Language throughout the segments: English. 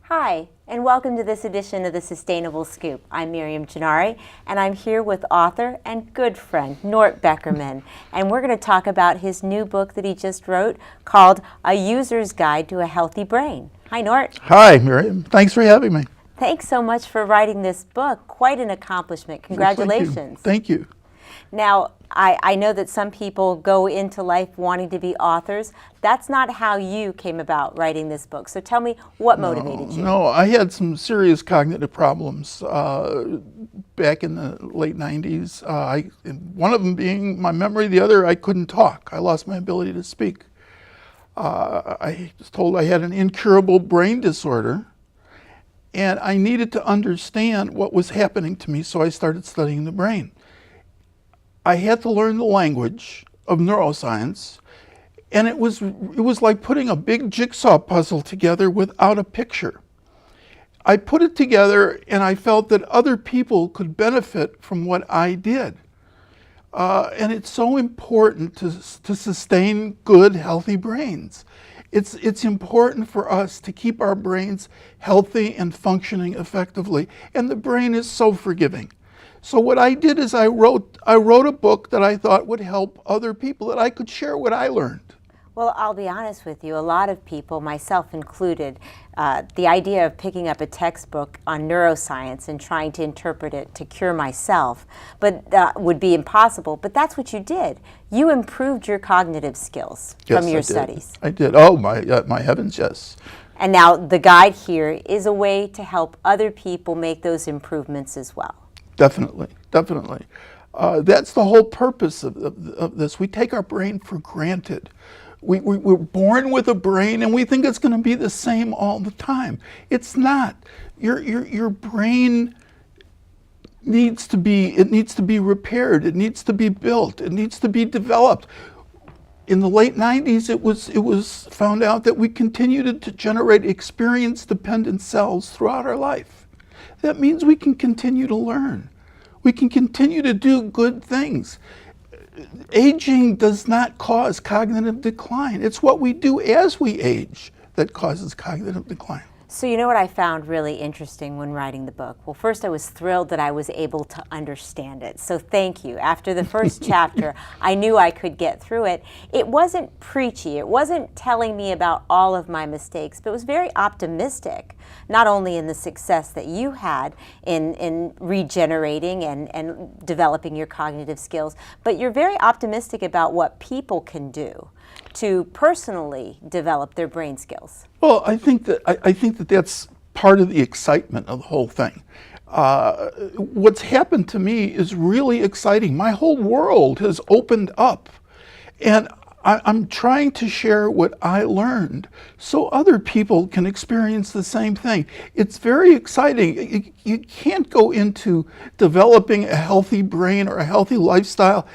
Hi, and welcome to this edition of the Sustainable Scoop. I'm Miriam Gennari, and I'm here with author and good friend, Nort Beckerman. And we're going to talk about his new book that he just wrote called A User's Guide to a Healthy Brain. Hi, Nort. Hi, Miriam. Thanks for having me. Thanks so much for writing this book. Quite an accomplishment. Congratulations. Well, thank you. Now, I know that some people go into life wanting to be authors. That's not how you came about writing this book. So tell me, what motivated you? No, I had some serious cognitive problems back in the late 90s. One of them being my memory, the other, I couldn't talk. I lost my ability to speak. I was told I had an incurable brain disorder, and I needed to understand what was happening to me, so I started studying the brain. I had to learn the language of neuroscience, and it was like putting a big jigsaw puzzle together without a picture. I put it together, and I felt that other people could benefit from what I did. And it's so important to sustain good, healthy brains. It's important for us to keep our brains healthy and functioning effectively, and the brain is so forgiving. So what I did is I wrote a book that I thought would help other people, that I could share what I learned. Well, I'll be honest with you, a lot of people, myself included, the idea of picking up a textbook on neuroscience and trying to interpret it to cure myself would be impossible, but that's what you did. You improved your cognitive skills from your studies. I did. Oh, my heavens, yes. And now the guide here is a way to help other people make those improvements as well. Definitely, definitely. That's the whole purpose of this. We take our brain for granted. We're born with a brain and we think it's going to be the same all the time. It's not. Your brain needs to be repaired. It needs to be built. It needs to be developed. In the late 90s, it was found out that we continued to generate experience-dependent cells throughout our life. That means we can continue to learn. We can continue to do good things. Aging does not cause cognitive decline. It's what we do as we age that causes cognitive decline. So you know what I found really interesting when writing the book? Well, first I was thrilled that I was able to understand it. So thank you. After the first chapter, I knew I could get through it. It wasn't preachy. It wasn't telling me about all of my mistakes, but it was very optimistic, not only in the success that you had in regenerating and developing your cognitive skills, but you're very optimistic about what people can do to personally develop their brain skills. Well, I think that that's part of the excitement of the whole thing. What's happened to me is really exciting. My whole world has opened up, and I'm trying to share what I learned so other people can experience the same thing. It's very exciting. You can't go into developing a healthy brain or a healthy lifestyle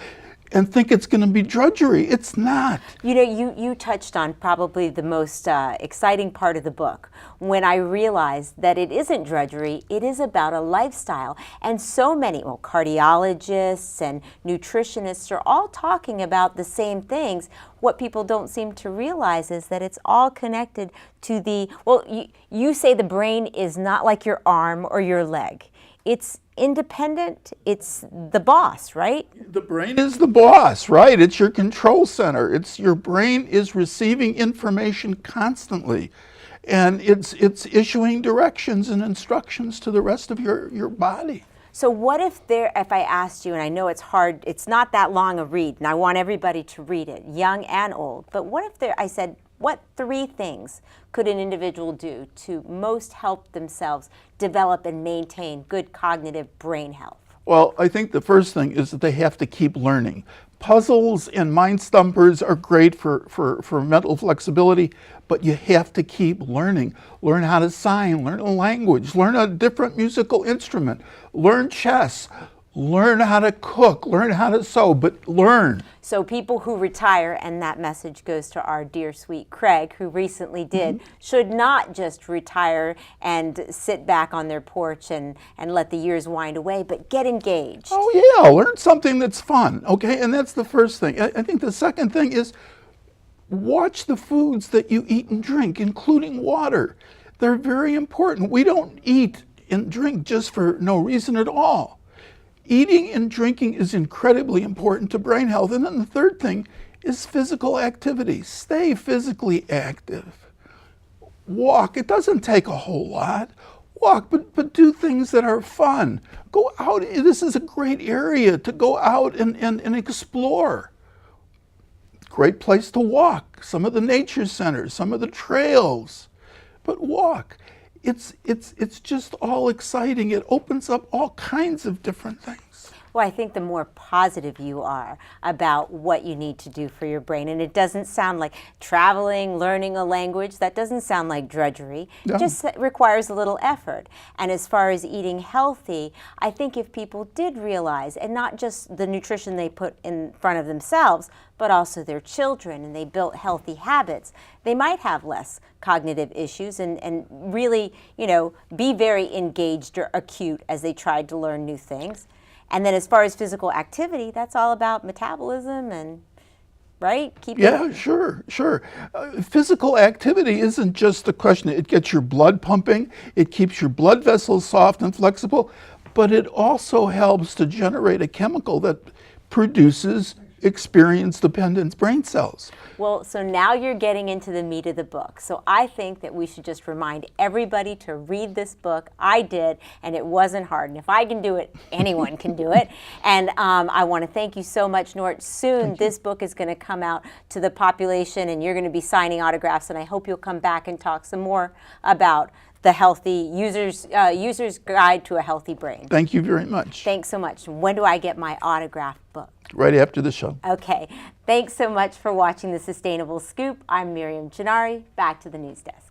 and think it's going to be drudgery. It's not. You know, you touched on probably the most exciting part of the book when I realized that it isn't drudgery, it is about a lifestyle. And so many, cardiologists and nutritionists are all talking about the same things. What people don't seem to realize is that it's all connected to you say the brain is not like your arm or your leg. It's independent, it's the boss, right? The brain is the boss, right? It's your control center. Your brain is receiving information constantly, and it's issuing directions and instructions to the rest of your body. So what if I asked you, and I know it's hard, it's not that long a read, and I want everybody to read it, young and old, but what if I said, what 3 things could an individual do to most help themselves develop and maintain good cognitive brain health? Well, I think the first thing is that they have to keep learning. Puzzles and mind stumpers are great for mental flexibility, but you have to keep learning. Learn how to sign, learn a language, learn a different musical instrument, learn chess, learn how to cook, learn how to sew, but learn. So people who retire, and that message goes to our dear sweet Craig, who recently did, should not just retire and sit back on their porch and let the years wind away, but get engaged. Oh yeah, learn something that's fun, okay? And that's the first thing. I think the second thing is watch the foods that you eat and drink, including water. They're very important. We don't eat and drink just for no reason at all. Eating and drinking is incredibly important to brain health. And then the third thing is physical activity. Stay physically active. Walk. It doesn't take a whole lot. Walk, but do things that are fun. Go out. This is a great area to go out and explore. Great place to walk. Some of the nature centers, some of the trails. But walk. It's just all exciting. It opens up all kinds of different things. Well, I think the more positive you are about what you need to do for your brain, and it doesn't sound like traveling, learning a language, that doesn't sound like drudgery. No. It just requires a little effort. And as far as eating healthy, I think if people did realize, and not just the nutrition they put in front of themselves, but also their children, and they built healthy habits, they might have less cognitive issues and really, be very engaged or acute as they tried to learn new things. And then as far as physical activity, that's all about metabolism and, right? Yeah, sure. Physical activity isn't just the question. It gets your blood pumping, it keeps your blood vessels soft and flexible, but it also helps to generate a chemical that produces experience-dependent brain cells. Well, so now you're getting into the meat of the book. So I think that we should just remind everybody to read this book. I did, and it wasn't hard. And if I can do it, anyone can do it. And I want to thank you so much, Nort. Soon, this book is going to come out to the population, and you're going to be signing autographs. And I hope you'll come back and talk some more about the healthy user's guide to a healthy brain. Thank you very much. Thanks so much. When do I get my autographed book? Right after the show. Okay. Thanks so much for watching The Sustainable Scoop. I'm Miriam Gennari. Back to the news desk.